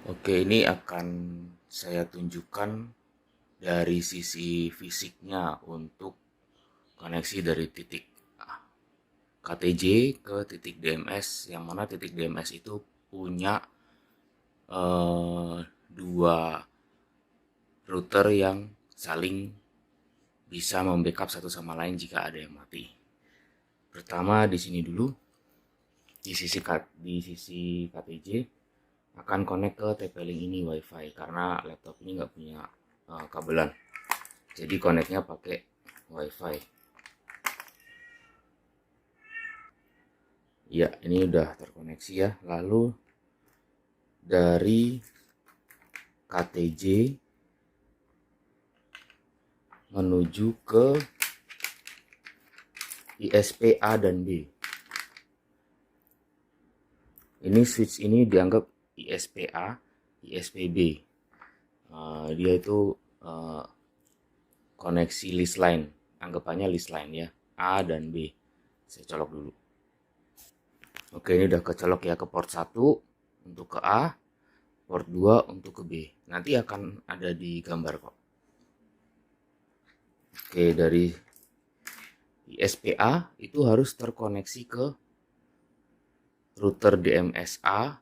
Oke, ini akan saya tunjukkan dari sisi fisiknya untuk koneksi dari titik KTJ ke titik DMS, yang mana titik DMS itu punya dua router yang saling bisa membackup satu sama lain jika ada yang mati. Pertama di sini dulu, di sisi KTJ akan connect ke TP-Link ini WiFi karena laptop ini nggak punya kabelan. Jadi connectnya pakai WiFi. Ya, ini udah terkoneksi ya. Lalu dari KTJ menuju ke ISP A dan B. Ini switch ini dianggap ISP A, ISP B. Dia itu koneksi list line, anggapannya list line ya, A dan B. Saya colok dulu. Oke, ini udah kecolok ya ke port 1 untuk ke A, port 2 untuk ke B. Nanti akan ada di gambar kok. Oke, dari ISPA itu harus terkoneksi ke router DMS A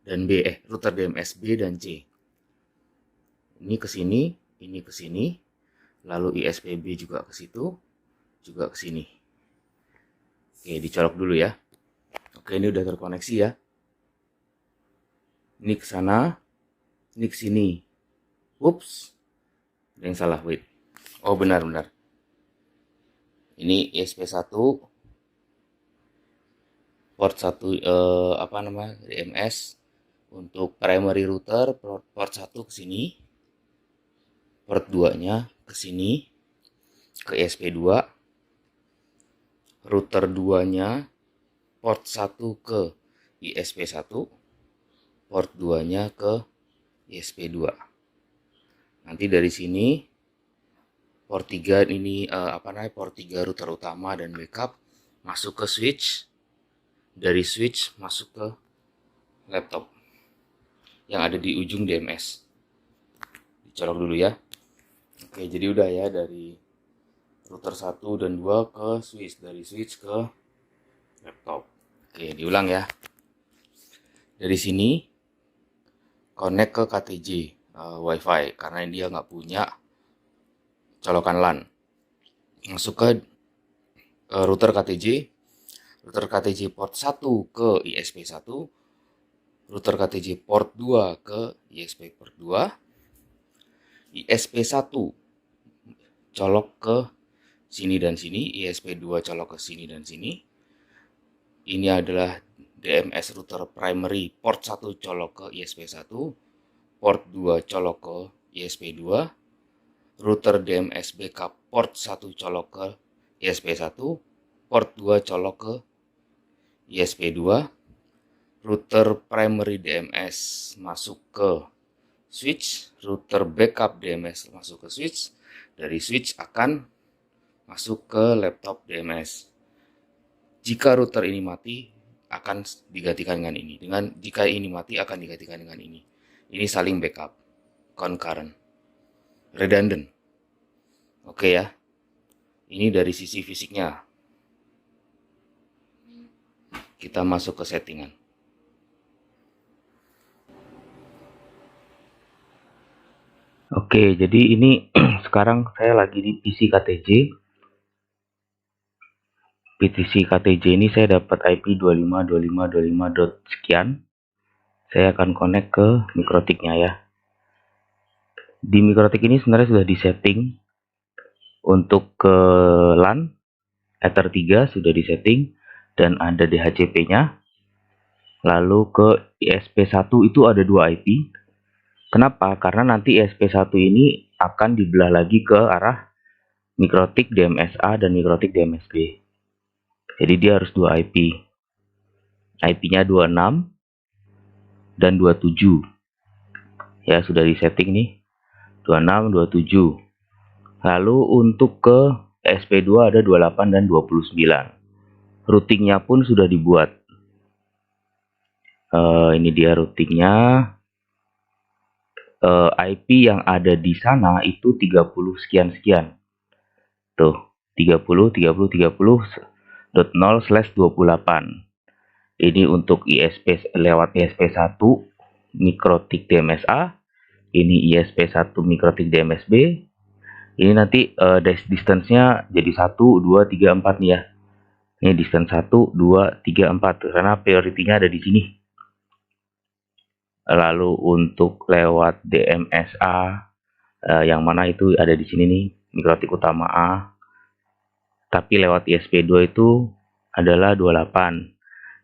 dan B, router DMS B dan C. Ini ke sini, ini ke sini, lalu ISPB juga ke situ, juga ke sini. Oke, dicolok dulu ya. Oke, ini udah terkoneksi ya. Ini ke sana, ini ke sini. Ups, ada yang salah, wait. Oh, benar. Ini ISP1 port 1 DMS untuk primary router, port 1 ke sini. Port 2-nya ke sini ke ISP2. Router 2-nya port 1 ke ISP1. Port 2-nya ke ISP2. Nanti dari sini port 3 ini port 3 router utama dan backup masuk ke switch. Dari switch masuk ke laptop yang ada di ujung DMS. Dicolok dulu ya. Oke, jadi udah ya dari router 1 dan 2 ke switch, dari switch ke laptop. Oke, diulang ya. Dari sini connect ke KTJ WiFi karena dia nggak punya colokan LAN. Masuk ke router KTJ port 1 ke ISP1, router KTJ port 2 ke ISP port 2, ISP1 colok ke sini dan sini, ISP2 colok ke sini dan sini. Ini adalah DMS router primary port 1 colok ke ISP1, port 2 colok ke ISP2, router DMS backup port 1 colok ke ISP1, port 2 colok ke ISP2, router primary DMS masuk ke switch, router backup DMS masuk ke switch, dari switch akan masuk ke laptop DMS. Jika router ini mati akan digantikan dengan ini. Jika ini mati akan digantikan dengan ini. Ini saling backup, concurrent, redundant. Oke ya. Ini dari sisi fisiknya. Kita masuk ke settingan. Oke, jadi ini sekarang saya lagi di PC KTJ. PC KTJ ini saya dapat IP 25.25.25. sekian. Saya akan connect ke mikrotiknya ya. Di mikrotik ini sebenarnya sudah disetting untuk ke LAN, Ether 3 sudah disetting dan ada DHCP-nya. Lalu ke ISP1 itu ada 2 IP. Kenapa? Karena nanti ISP1 ini akan dibelah lagi ke arah mikrotik DMS-A dan mikrotik DMS-B. Jadi dia harus 2 IP. IP-nya 26 dan 27. Ya, sudah disetting nih. 26, 27. Lalu untuk ke SP2 ada 28 dan 29. Routingnya pun sudah dibuat. Ini dia routingnya. IP yang ada di sana itu 30 sekian-sekian. Tuh, 30.0/28. Ini untuk ISP lewat ISP1 mikrotik DMSA, ini ISP1 mikrotik DMSB. Ini nanti distance-nya jadi 1, 2, 3, 4 nih ya. Ini distance 1, 2, 3, 4 karena priority-nya ada di sini. Lalu untuk lewat DMSA yang mana itu ada di sini nih, mikrotik utama A. Tapi lewat ISP2 itu adalah 28.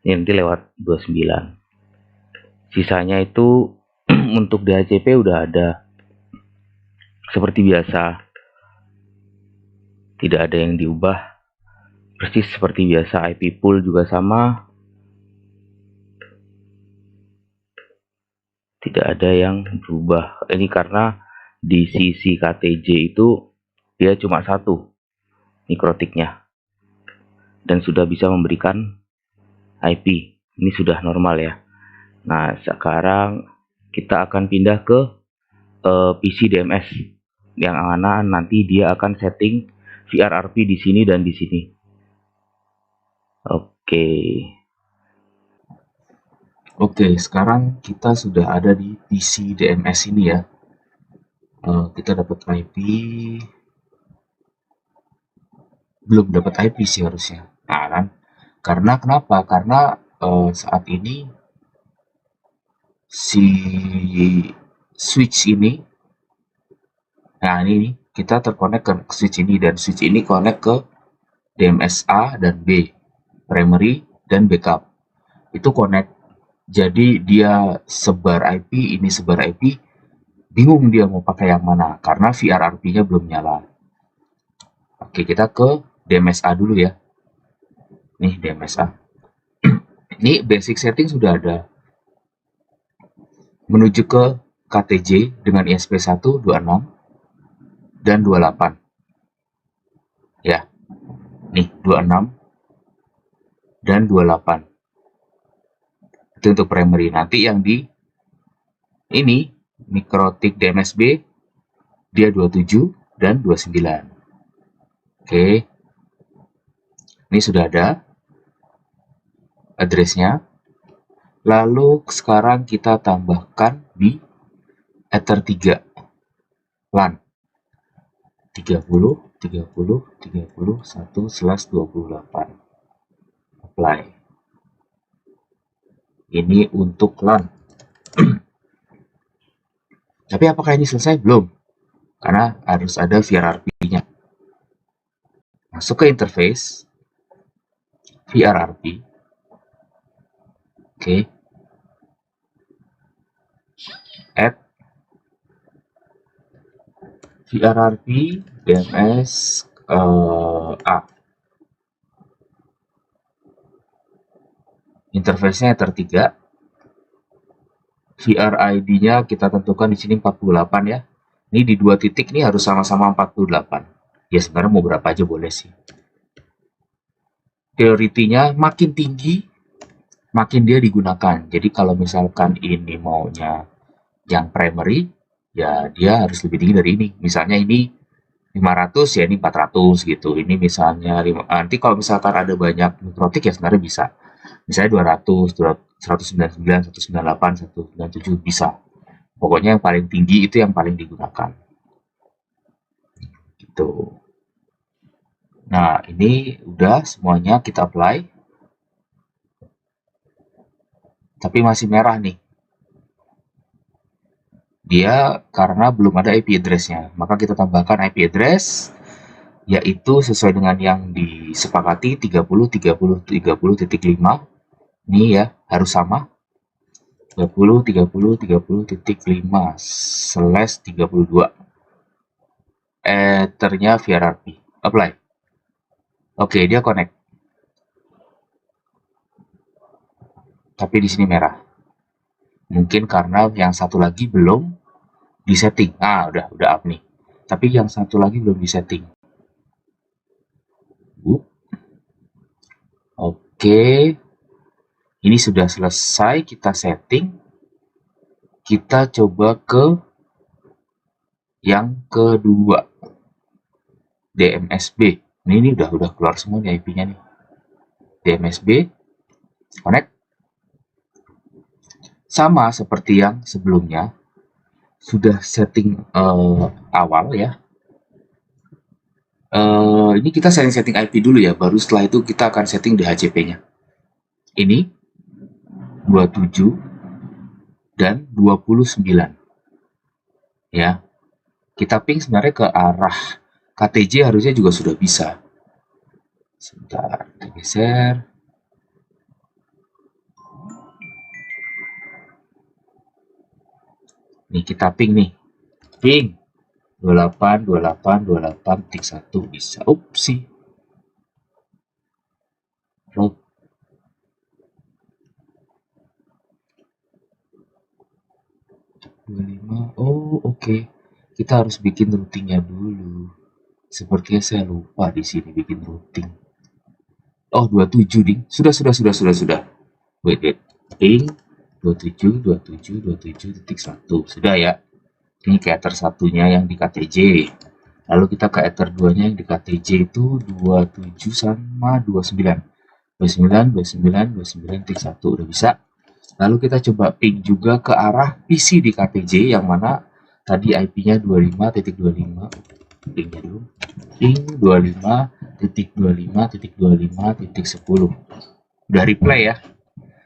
Ini nanti lewat 29. Sisanya itu untuk DHCP udah ada seperti biasa. Tidak ada yang diubah. Persis seperti biasa. IP pool juga sama. Tidak ada yang berubah. Ini karena di sisi KTJ itu dia cuma satu mikrotiknya dan sudah bisa memberikan IP. Ini sudah normal ya. Nah, sekarang kita akan pindah ke PC DMS yang mana nanti dia akan setting VRRP di sini dan di sini. Oke, sekarang kita sudah ada di PC DMS ini ya. Kita dapat IP, belum dapat IP sih harusnya. Nah kan, karena kenapa? Karena saat ini si switch ini, nah ini kita terkonek ke switch ini dan switch ini connect ke DMS A dan B, primary dan backup. Itu connect. Jadi dia sebar IP, ini sebar IP, bingung dia mau pakai yang mana karena VRRP-nya belum nyala. Oke, kita ke DMSA dulu ya. Nih DMSA. Ini basic setting sudah ada. Menuju ke KTJ dengan ISP1 26 dan 28. Ya. Nih 26 dan 28. Itu untuk primary. Nanti yang di ini mikrotik DMSB dia 27 dan 29. Oke. Ini sudah ada address-nya. Lalu sekarang kita tambahkan di Ether 3 LAN 30 30 31/28. Apply. Ini untuk LAN. Tapi apakah ini selesai? Belum. Karena harus ada VRRP-nya. Masuk ke interface VRRP. Oke. Add VRRP DMS A. Interface-nya Ether 3. VRID-nya kita tentukan di sini 48 ya. Ini di dua titik nih harus sama-sama 48. Ya sebenarnya mau berapa aja boleh sih. Priority-nya makin tinggi, makin dia digunakan. Jadi kalau misalkan ini maunya yang primary, ya dia harus lebih tinggi dari ini. Misalnya ini 500 ya ini 400 gitu. Ini misalnya nanti kalau misalkan ada banyak mikrotik ya sebenarnya bisa. Misalnya 200, 199, 198, 197 bisa. Pokoknya yang paling tinggi itu yang paling digunakan. Gitu. Nah, ini udah semuanya kita apply. Tapi masih merah nih. Dia karena belum ada IP address-nya. Maka kita tambahkan IP address yaitu sesuai dengan yang disepakati 30.30.30.5. Ini ya, harus sama. 30.30.30.5/32. Ethernya VRRP. Apply. Oke, dia connect. Tapi di sini merah. Mungkin karena yang satu lagi belum disetting. Ah, udah up nih. Tapi yang satu lagi belum disetting. Oke. Ini sudah selesai kita setting. Kita coba ke Yang kedua, DMSB. Ini udah keluar semua nih IP-nya nih. DMSB, connect. Sama seperti yang sebelumnya, sudah setting awal ya. Ini kita setting IP dulu ya, baru setelah itu kita akan setting DHCP-nya. Ini 27 dan 29. Ya. Kita ping sebenarnya ke arah KTJ harusnya juga sudah bisa. Sebentar, kita geser. Nih kita ping nih. Ping 28, 28, 28.1 bisa. Upsi. Road. Oh, oke. Kita harus bikin routingnya dulu. Sepertinya saya lupa di sini bikin routing. Oh, 27 ding. Sudah. Wait. Ping 27, 27, 27.1. Sudah ya. Ini ke ether satunya yang di KTJ. Lalu kita ke ether 2-nya yang di KTJ itu 27 sama 29. 29.1 udah bisa. Lalu kita coba ping juga ke arah PC di KTJ yang mana tadi IP-nya 25.25. Pingnya dulu. Ping 25.25.25.10. Udah replay ya.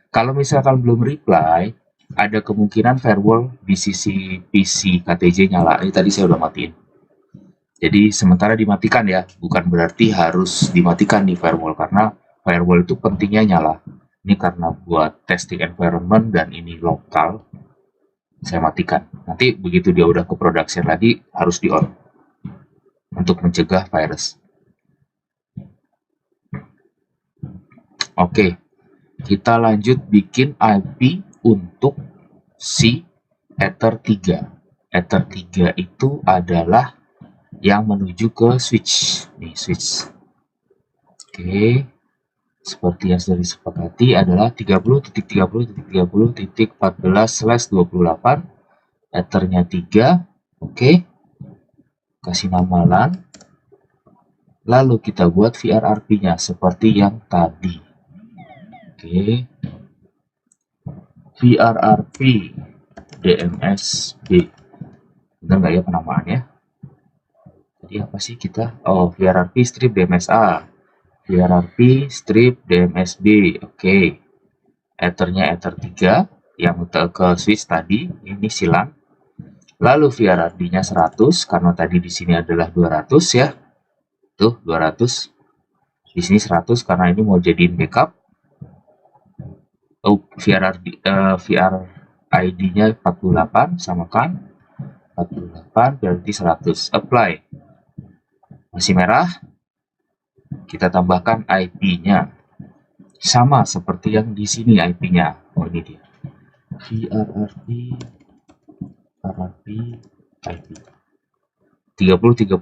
Kalau misalkan belum reply, ada kemungkinan firewall di sisi PC KTJ nyala. Ini tadi saya udah matiin. Jadi sementara dimatikan ya, bukan berarti harus dimatikan nih firewall, karena firewall itu pentingnya nyala. Ini karena buat testing environment dan ini lokal, saya matikan. Nanti begitu dia udah ke production lagi, harus di on untuk mencegah virus. Oke, kita lanjut bikin IP untuk si Ether 3. Ether 3 itu adalah yang menuju ke switch. Nih, switch. Oke. Seperti yang sudah disepakati adalah 30.30.30.14/28. Ethernya 3. Oke. Kasih nama LAN. Lalu kita buat VRRP-nya seperti yang tadi. Oke. VRRP DMSB. Benar nggak ya penamaannya? Jadi apa sih kita? Oh, VRRP strip DMSA. VRRP strip DMSB. Oke. Ethernya Ether 3 yang ke switch tadi, ini silang. Lalu VRRD-nya 100 karena tadi di sini adalah 200 ya. Tuh 200. Di sini 100 karena ini mau jadiin backup. Oh, VRID-nya 48 samakan. 48 berarti 100. Apply. Masih merah. Kita tambahkan IP-nya. Sama seperti yang di sini IP-nya. Oh, ini dia. VRRP IP 30.35.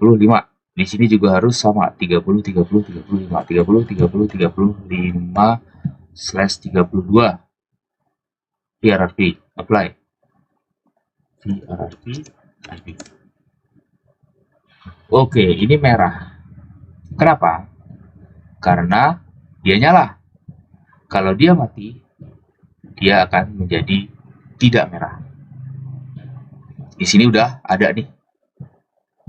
Di sini juga harus sama 30.30.35. 30.30.35/32. VRRP apply. VRRP IP. Oke, ini merah. Kenapa? Karena dia nyala. Kalau dia mati, dia akan menjadi tidak merah. Di sini udah ada nih.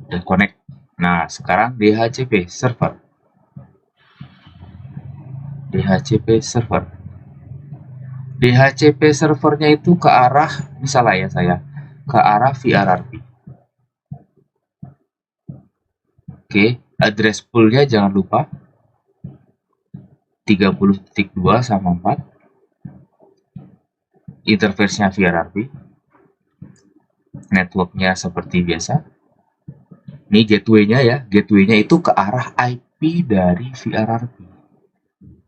Dan connect. Nah, sekarang DHCP server. DHCP server. DHCP servernya itu ke arah, misalnya ya saya, ke arah VRRP. Oke, address poolnya jangan lupa 30.2 sama 4. Interface-nya VRRP. Networknya seperti biasa. Ini gateway-nya ya, gateway-nya itu ke arah IP dari VRRP.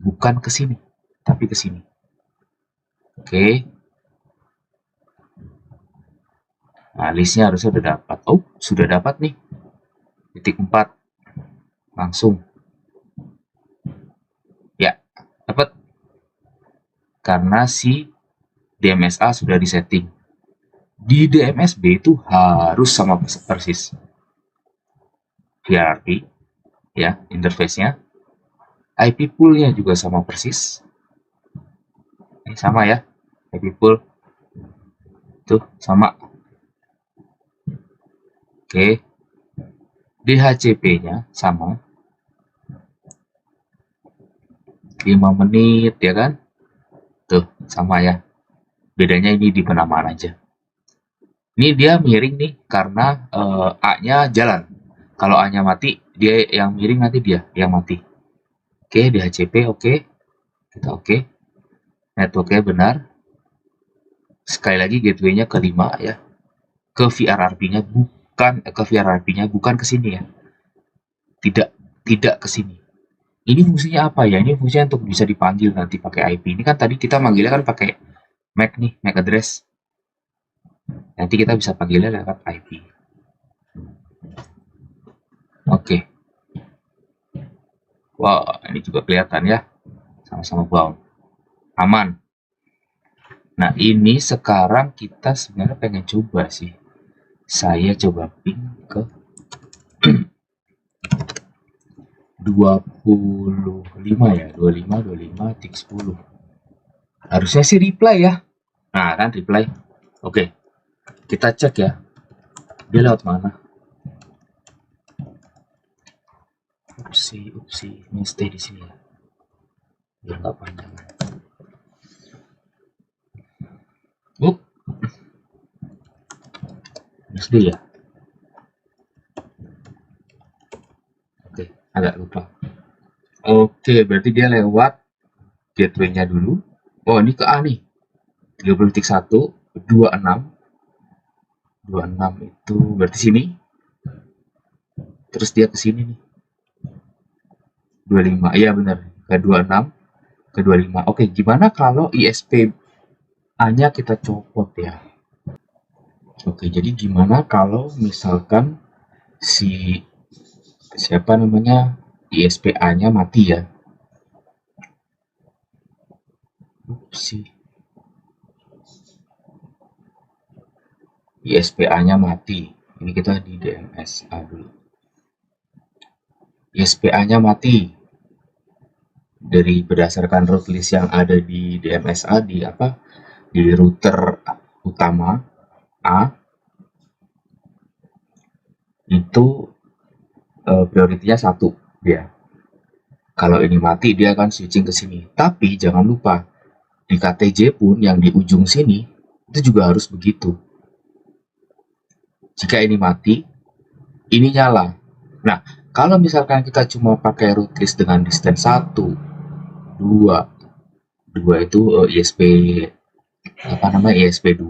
Bukan ke sini, tapi ke sini. Oke. Nah, listnya harusnya sudah dapat. Oh, sudah dapat nih. Titik 4. Langsung. Ya, dapat. Karena si DMSA sudah disetting. Di DMSB itu harus sama persis hierarki ya, interface-nya. IP pool-nya juga sama persis. Ini sama ya, IP pool tuh sama. Oke, DHCP-nya sama 5 menit ya kan, tuh sama ya. Bedanya ini di penamaan aja. Ini dia miring nih karena A-nya jalan. Kalau A-nya mati, dia yang miring, nanti dia yang mati. Oke, DHCP oke. Kita oke. Networknya benar. Sekali lagi gateway-nya ke 5 ya. Ke VRRP-nya bukan ke sini ya. Tidak ke sini. Ini fungsinya apa ya? Ini fungsinya untuk bisa dipanggil nanti pakai IP. Ini kan tadi kita manggilnya kan pakai MAC nih, MAC address. Nanti kita bisa panggilnya lewat IP. Oke. Wah, ini juga kelihatan ya. Sama-sama bound. Aman. Nah, ini sekarang kita sebenarnya pengen coba sih. Saya coba ping ke 25 ya. 25 tik 10. Harusnya sih reply ya. Nah, kan reply. Oke. Kita cek ya. Dia lewat mana? Upsi. Ini stay di sini ya. Biar nggak panjang. SD ya. Oke, agak lupa. Oke, berarti dia lewat gateway-nya dulu. Oh, ini ke A nih. 30.1, 26. 26 itu berarti sini. Terus dia ke sini nih. 25. Iya benar. Ke 26, ke 25. Oke, gimana kalau ISP A-nya kita copot ya? Oke, jadi gimana kalau misalkan siapa namanya ISP A-nya mati ya? ISP A-nya mati. Ini kita di DMS A dulu. ISP A-nya mati. Dari berdasarkan root list yang ada di DMS A di router utama A itu prioritinya 1 dia. Kalau ini mati dia akan switching ke sini. Tapi jangan lupa di KTJ pun yang di ujung sini itu juga harus begitu. Jika ini mati, ini nyala. Nah, kalau misalkan kita cuma pakai root list dengan distance 1, 2 itu ISP2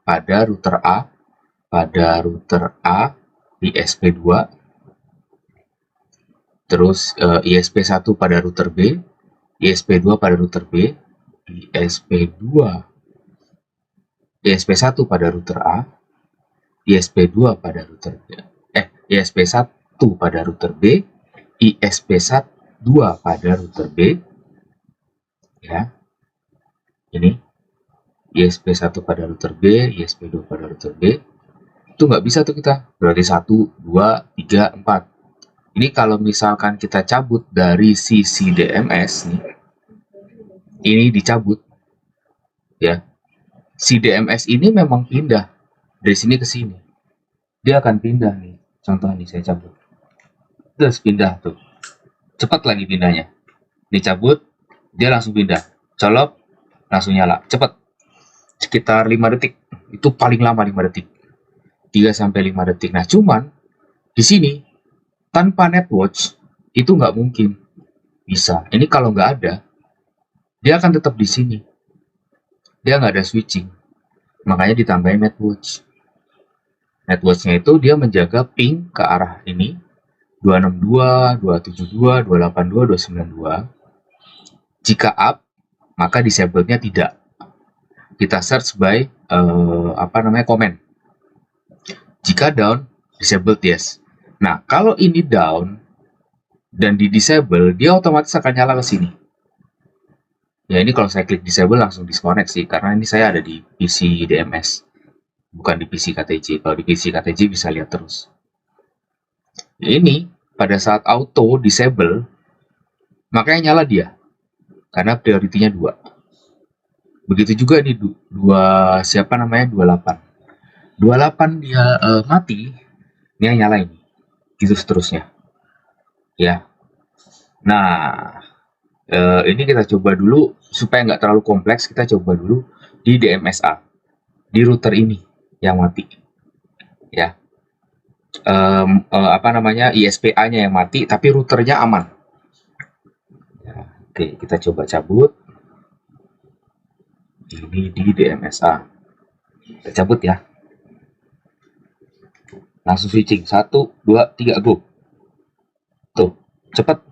pada router A ISP2, terus ISP1 pada router B, ISP2 pada router B, ISP1 pada router A, ISP2 pada router B, ISP1 pada router B, ISP2 pada router B, ya, ini ISP1 pada router B, ISP2 pada router B, itu nggak bisa tuh kita, berarti 1, 2, 3, 4. Ini kalau misalkan kita cabut dari sisi DMS nih, ini dicabut, ya, si DMS ini memang pindah dari sini ke sini, dia akan pindah nih, contoh nih saya cabut, terus pindah tuh, cepat lagi pindahnya, dicabut, dia langsung pindah, colok, langsung nyala, cepat, sekitar 5 detik, itu paling lama 5 detik, 3-5 detik. Nah, cuman di sini tanpa netwatch itu nggak mungkin bisa. Ini kalau nggak ada, dia akan tetap di sini. Dia nggak ada switching. Makanya ditambahin netwatch. Netwatch-nya itu dia menjaga ping ke arah ini 262, 272, 282, 292. Jika up, maka disable-nya tidak. Kita search by comment. Jika down, disabled yes. Nah, kalau ini down dan di disable, dia otomatis akan nyala ke sini. Ya, ini kalau saya klik disable langsung disconnect sih, karena ini saya ada di PC DMS. bukan di PC KTJ. Kalau di PC KTJ bisa lihat terus. Ini pada saat auto disable, makanya nyala dia karena prioritinya 2. Begitu juga di siapa namanya 28 dia mati, dia nyala ini. Gitu seterusnya. Ya. Nah, ini kita coba dulu supaya nggak terlalu kompleks, kita coba dulu di DMSA, di router ini yang mati. Ya. Apa namanya, ISPA-nya yang mati, tapi routernya aman. Ya, oke, kita coba cabut. Ini di DMSA. Kita cabut ya. Langsung switching. 1, 2, 3, go. Tuh, cepat.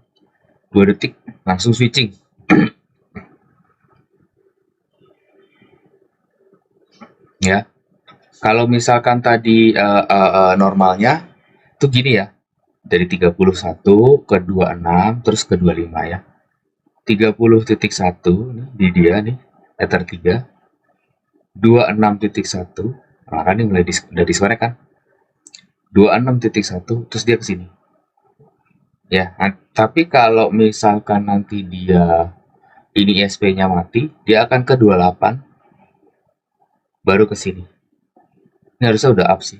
2 detik, langsung switching. Ya. Kalau misalkan tadi normalnya, tuh gini ya. Dari 31 ke 26, terus ke 25 ya. 30.1 di dia nih, ether 3. 26.1, nah kan ini udah disconnect kan. 26.1, terus dia ke sini. Ya, tapi kalau misalkan nanti dia ini ISP-nya mati, dia akan ke 28 baru ke sini. Ini harusnya udah up sih.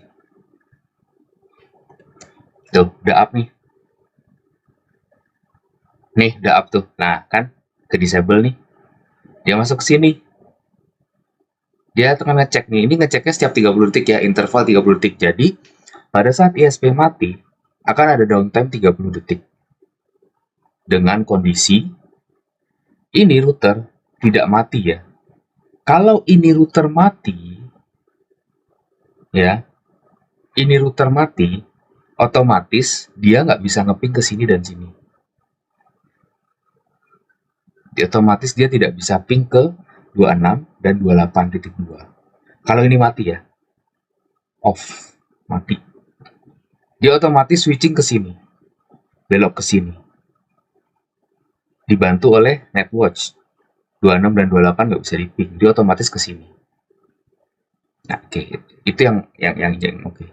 Tuh, udah up nih. Nih, udah up tuh. Nah, kan ke disable nih. Dia masuk ke sini. Dia akan ngecek nih. Ini ngeceknya setiap 30 detik ya, interval 30 detik. Jadi, pada saat ISP mati, akan ada downtime 30 detik. Dengan kondisi ini router tidak mati ya. Kalau ini router mati, ya, ini router mati, otomatis dia nggak bisa ngeping ke sini dan sini. Otomatis dia tidak bisa ping ke 26 dan 28.2. Kalau ini mati ya, off, mati. Dia otomatis switching ke sini, belok ke sini. Dibantu oleh Netwatch. 26 dan 28 nggak bisa diping, dia otomatis ke sini. Nah, oke, itu yang oke.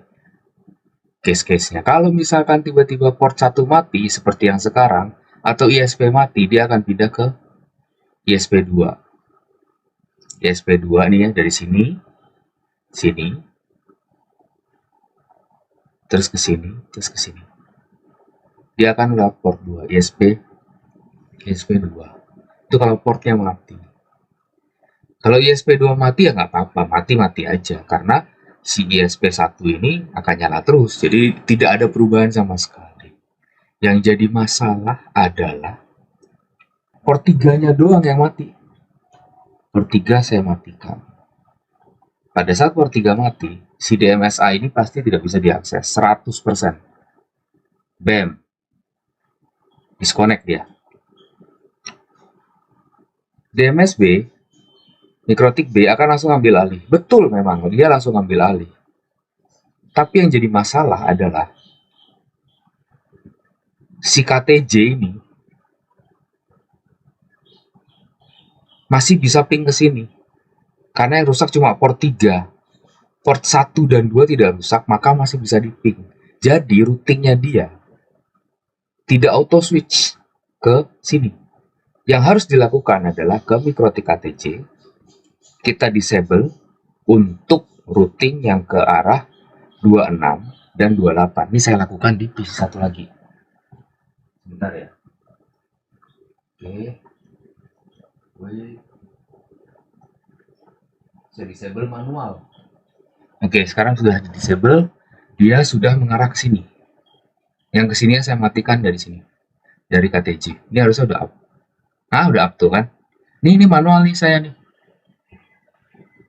Case-case-nya. Kalau misalkan tiba-tiba port 1 mati seperti yang sekarang, atau ISP mati, dia akan pindah ke ISP2. ISP2 nih ya, dari sini, terus ke sini, terus ke sini. Dia akan lewat port 2, ISP2. Itu kalau portnya mati. Kalau ISP2 mati ya nggak apa-apa, mati aja. Karena si ISP1 ini akan nyala terus, jadi tidak ada perubahan sama sekali. Yang jadi masalah adalah port 3-nya doang yang mati. Port 3 saya matikan. Pada saat port 3 mati, si DMSA ini pasti tidak bisa diakses 100%. BAM. Disconnect dia. DMSB, Mikrotik B akan langsung ambil alih. Betul memang, dia langsung ambil alih. Tapi yang jadi masalah adalah si KTJ ini masih bisa ping ke sini. Karena yang rusak cuma port 3. Port 1 dan 2 tidak rusak, maka masih bisa diping. Jadi routingnya dia tidak auto switch ke sini. Yang harus dilakukan adalah ke Mikrotik KTJ, kita disable untuk routing yang ke arah 26 dan 28. Ini saya lakukan di PC satu lagi. Sebentar ya. Oke. Wait. Saya disable manual. Oke, sekarang sudah di disable. Dia sudah mengarah ke sini. Yang ke sini saya matikan dari sini. Dari KTJ. Ini harusnya udah up. Nah, udah up tuh kan. Ini manual nih saya nih.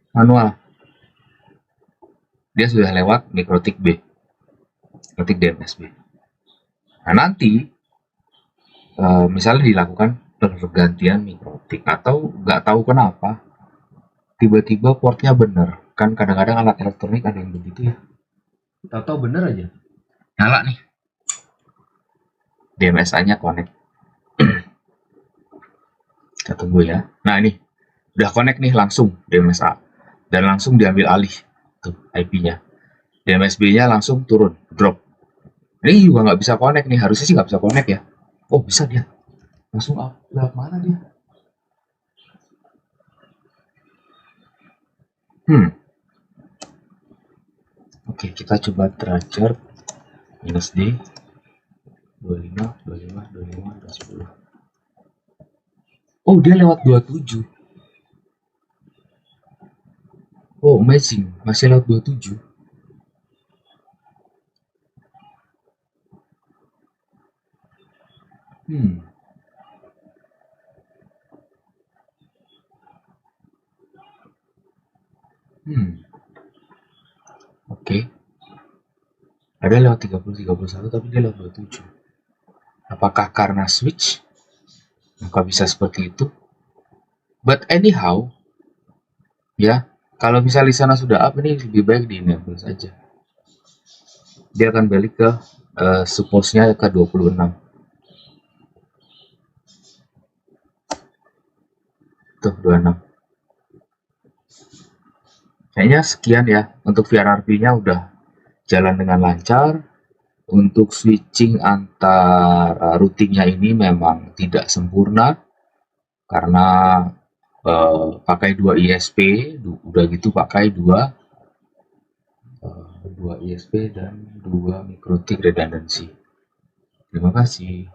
Manual. Dia sudah lewat Mikrotik B. Mikrotik DMSB. Nah, nanti misalnya dilakukan pergantian Mikrotik atau nggak tahu kenapa tiba-tiba portnya bener. Kan kadang-kadang alat elektronik ada yang begitu ya. Tahu-tahu bener aja. Nyala nih. DMSA-nya connect. Kita tunggu ya. Nah, ini udah connect nih langsung DMSA. Dan langsung diambil alih tuh IP-nya. DMSB-nya langsung turun, drop. Ini juga nggak bisa connect nih, harusnya sih nggak bisa connect ya. Oh bisa dia, langsung up. Lewat mana dia? Oke, kita coba teracar minus D 25, 25, 25, 10. Oh, dia lewat 27. Oh, amazing. Masih lewat 27. Oke. Ada lewat 30, 31, tapi dia lewat 27. Apakah karena switch? Maka bisa seperti itu. But anyhow, ya, kalau misalnya di sana sudah up, ini lebih baik di enable saja. Dia akan balik ke suppose-nya ke 26. Tuh, 26. Kayaknya sekian ya. Untuk VRRP-nya udah jalan dengan lancar. Untuk switching antar routingnya ini memang tidak sempurna. Karena pakai 2 ISP, udah gitu pakai 2 ISP dan 2 MikroTik redundancy. Terima kasih.